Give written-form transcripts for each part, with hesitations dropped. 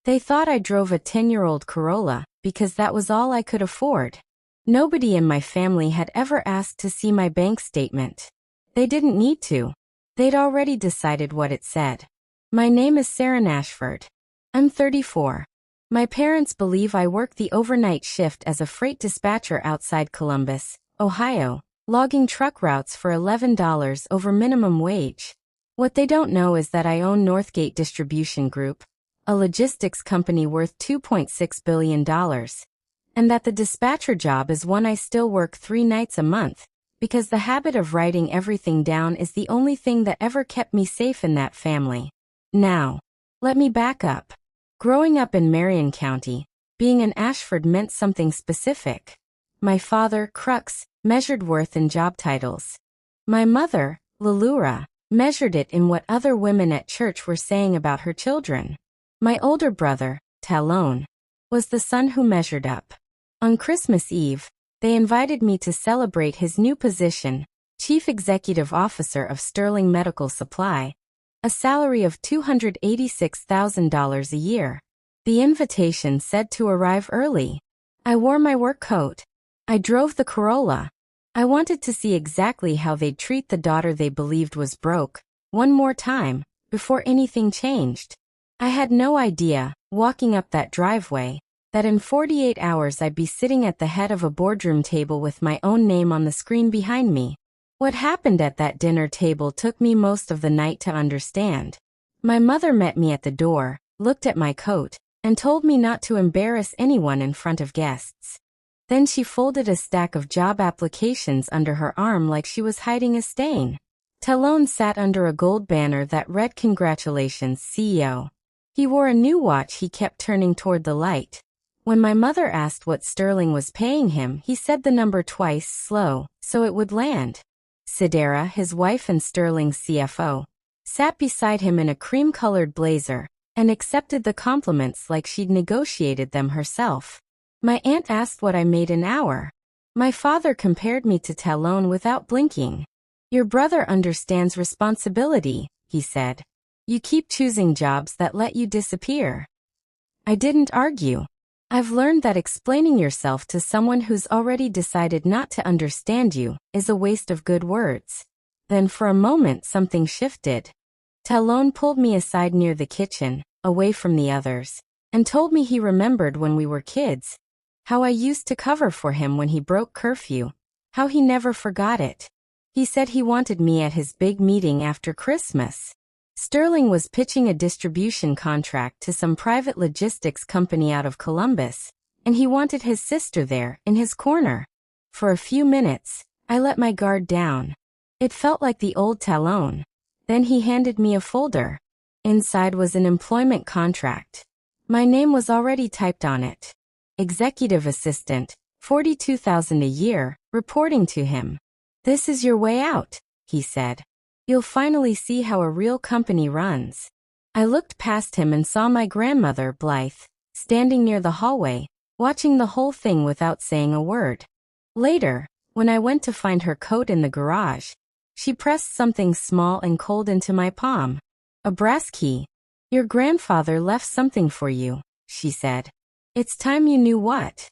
They thought I drove a 10-year-old Corolla because that was all I could afford. Nobody in my family had ever asked to see my bank statement. They didn't need to. They'd already decided what it said. My name is Sarah Ashford. I'm 34. My parents believe I work the overnight shift as a freight dispatcher outside Columbus, Ohio, logging truck routes for $11 over minimum wage. What they don't know is that I own Northgate Distribution Group, a logistics company worth $2.6 billion, and that the dispatcher job is one I still work 3 nights a month, because the habit of writing everything down is the only thing that ever kept me safe in that family. Now, let me back up. Growing up in Marion County, being an Ashford meant something specific. My father, Crux, measured worth in job titles. My mother, Lalura, measured it in what other women at church were saying about her children. My older brother, Talon, was the son who measured up. On Christmas Eve, they invited me to celebrate his new position, Chief Executive Officer of Sterling Medical Supply, a salary of $286,000 a year. The invitation said to arrive early. I wore my work coat. I drove the Corolla. I wanted to see exactly how they'd treat the daughter they believed was broke, one more time, before anything changed. I had no idea, walking up that driveway, that in 48 hours I'd be sitting at the head of a boardroom table with my own name on the screen behind me. What happened at that dinner table took me most of the night to understand. My mother met me at the door, looked at my coat, and told me not to embarrass anyone in front of guests. Then she folded a stack of job applications under her arm like she was hiding a stain. Talon sat under a gold banner that read "Congratulations, CEO." He wore a new watch he kept turning toward the light. When my mother asked what Sterling was paying him, he said the number twice slow, so it would land. Sidera, his wife and Sterling's CFO, sat beside him in a cream-colored blazer, and accepted the compliments like she'd negotiated them herself. My aunt asked what I made an hour. My father compared me to Talon without blinking. Your brother understands responsibility, he said. You keep choosing jobs that let you disappear. I didn't argue. I've learned that explaining yourself to someone who's already decided not to understand you is a waste of good words. Then for a moment something shifted. Talon pulled me aside near the kitchen, away from the others, and told me he remembered when we were kids, how I used to cover for him when he broke curfew, how he never forgot it. He said he wanted me at his big meeting after Christmas. Sterling was pitching a distribution contract to some private logistics company out of Columbus, and he wanted his sister there, in his corner. For a few minutes, I let my guard down. It felt like the old Talon. Then he handed me a folder. Inside was an employment contract. My name was already typed on it. Executive assistant, $42,000 a year, reporting to him. This is your way out, he said. You'll finally see how a real company runs. I looked past him and saw my grandmother, Blythe, standing near the hallway, watching the whole thing without saying a word. Later, when I went to find her coat in the garage, she pressed something small and cold into my palm. A brass key. Your grandfather left something for you, she said. It's time you knew what.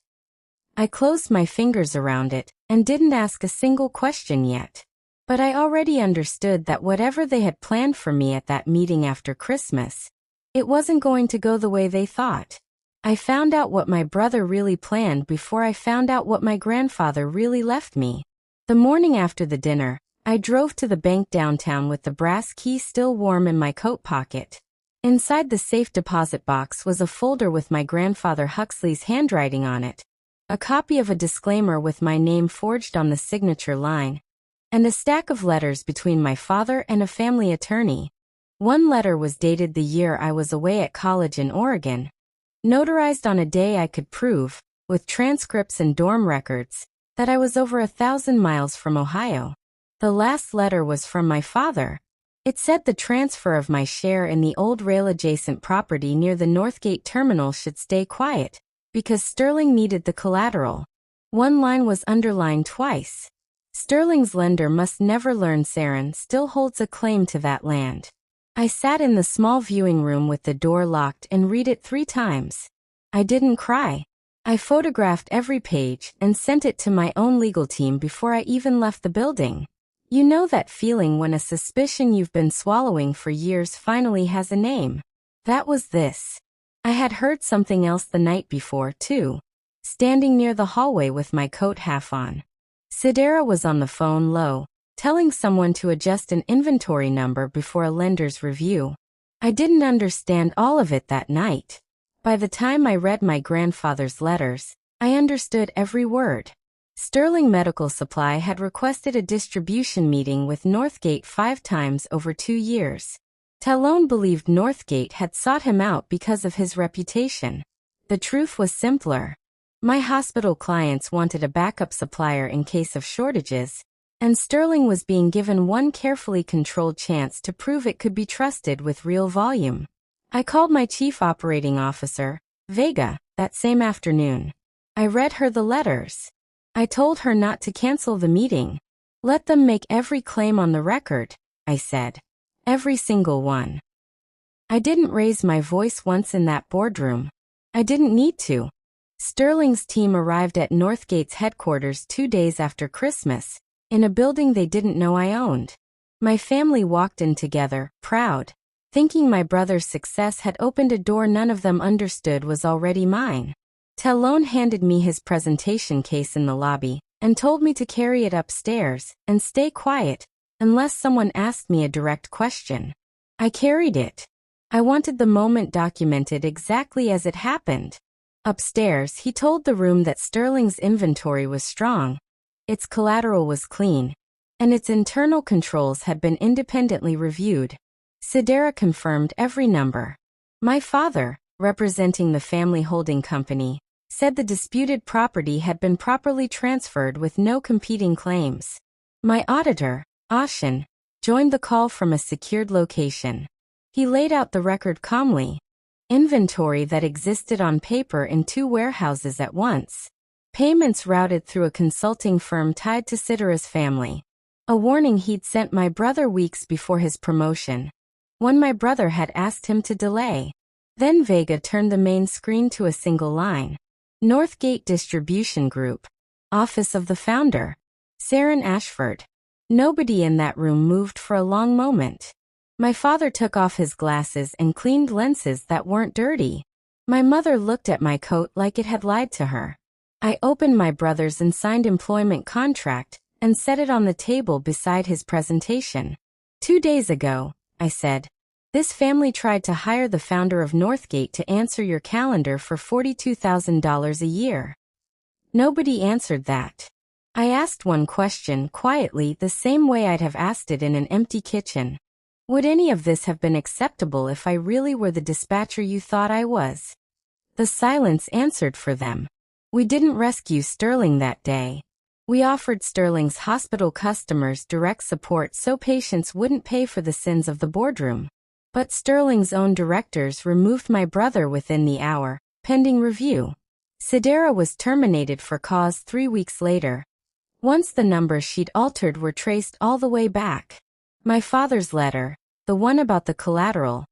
I closed my fingers around it and didn't ask a single question yet. But I already understood that whatever they had planned for me at that meeting after Christmas, it wasn't going to go the way they thought. I found out what my brother really planned before I found out what my grandfather really left me. The morning after the dinner, I drove to the bank downtown with the brass key still warm in my coat pocket. Inside the safe deposit box was a folder with my grandfather Huxley's handwriting on it, a copy of a disclaimer with my name forged on the signature line, and a stack of letters between my father and a family attorney. One letter was dated the year I was away at college in Oregon, notarized on a day I could prove, with transcripts and dorm records, that I was over 1,000 miles from Ohio. The last letter was from my father. It said the transfer of my share in the old rail-adjacent property near the Northgate terminal should stay quiet, because Sterling needed the collateral. One line was underlined twice. Sterling's lender must never learn Saren still holds a claim to that land. I sat in the small viewing room with the door locked and read it 3 times. I didn't cry. I photographed every page and sent it to my own legal team before I even left the building. You know that feeling when a suspicion you've been swallowing for years finally has a name? That was this. I had heard something else the night before, too. Standing near the hallway with my coat half on. Sidera was on the phone low, telling someone to adjust an inventory number before a lender's review. I didn't understand all of it that night. By the time I read my grandfather's letters, I understood every word. Sterling Medical Supply had requested a distribution meeting with Northgate 5 times over 2 years. Talon believed Northgate had sought him out because of his reputation. The truth was simpler. My hospital clients wanted a backup supplier in case of shortages, and Sterling was being given one carefully controlled chance to prove it could be trusted with real volume. I called my chief operating officer, Vega, that same afternoon. I read her the letters. I told her not to cancel the meeting. Let them make every claim on the record, I said. Every single one. I didn't raise my voice once in that boardroom. I didn't need to. Sterling's team arrived at Northgate's headquarters 2 days after Christmas, in a building they didn't know I owned. My family walked in together, proud, thinking my brother's success had opened a door none of them understood was already mine. Talon handed me his presentation case in the lobby, and told me to carry it upstairs, and stay quiet, unless someone asked me a direct question. I carried it. I wanted the moment documented exactly as it happened. Upstairs, he told the room that Sterling's inventory was strong, its collateral was clean, and its internal controls had been independently reviewed. Sidera confirmed every number. My father, representing the family holding company, said the disputed property had been properly transferred with no competing claims. My auditor, Ashen, joined the call from a secured location. He laid out the record calmly. Inventory that existed on paper in 2 warehouses at once. Payments routed through a consulting firm tied to Sidera's family. A warning he'd sent my brother weeks before his promotion. One my brother had asked him to delay. Then Vega turned the main screen to a single line. Northgate Distribution Group. Office of the Founder. Saren Ashford. Nobody in that room moved for a long moment. My father took off his glasses and cleaned lenses that weren't dirty. My mother looked at my coat like it had lied to her. I opened my brother's and signed employment contract and set it on the table beside his presentation. 2 days ago, I said, this family tried to hire the founder of Northgate to answer your calendar for $42,000 a year. Nobody answered that. I asked one question quietly the same way I'd have asked it in an empty kitchen. Would any of this have been acceptable if I really were the dispatcher you thought I was? The silence answered for them. We didn't rescue Sterling that day. We offered Sterling's hospital customers direct support so patients wouldn't pay for the sins of the boardroom. But Sterling's own directors removed my brother within the hour, pending review. Sidera was terminated for cause 3 weeks later. Once the numbers she'd altered were traced all the way back. My father's letter, the one about the collateral,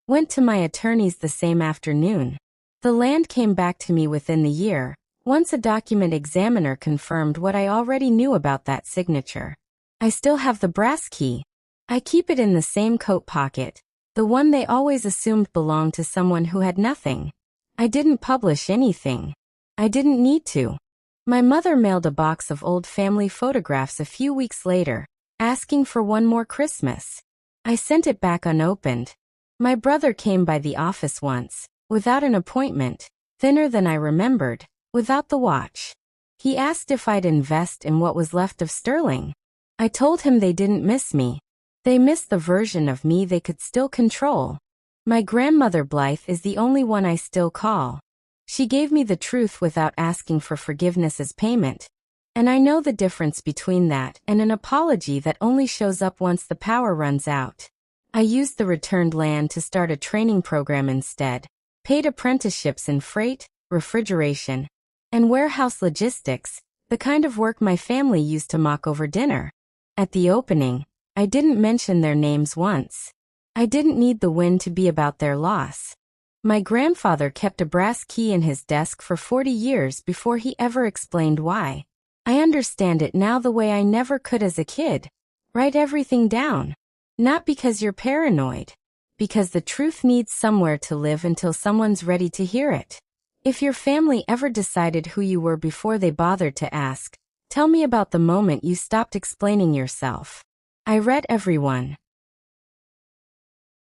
went to my attorneys the same afternoon. The land came back to me within the year, once a document examiner confirmed what I already knew about that signature. I still have the brass key. I keep it in the same coat pocket, the one they always assumed belonged to someone who had nothing. I didn't publish anything. I didn't need to. My mother mailed a box of old family photographs a few weeks later, asking for one more Christmas. I sent it back unopened. My brother came by the office once, without an appointment, thinner than I remembered, without the watch. He asked if I'd invest in what was left of Sterling. I told him they didn't miss me. They missed the version of me they could still control. My grandmother Blythe is the only one I still call. She gave me the truth without asking for forgiveness as payment. And I know the difference between that and an apology that only shows up once the power runs out. I used the returned land to start a training program instead, paid apprenticeships in freight, refrigeration, and warehouse logistics, the kind of work my family used to mock over dinner. At the opening, I didn't mention their names once. I didn't need the win to be about their loss. My grandfather kept a brass key in his desk for 40 years before he ever explained why. I understand it now the way I never could as a kid. Write everything down. Not because you're paranoid. Because the truth needs somewhere to live until someone's ready to hear it. If your family ever decided who you were before they bothered to ask, tell me about the moment you stopped explaining yourself. I read everyone.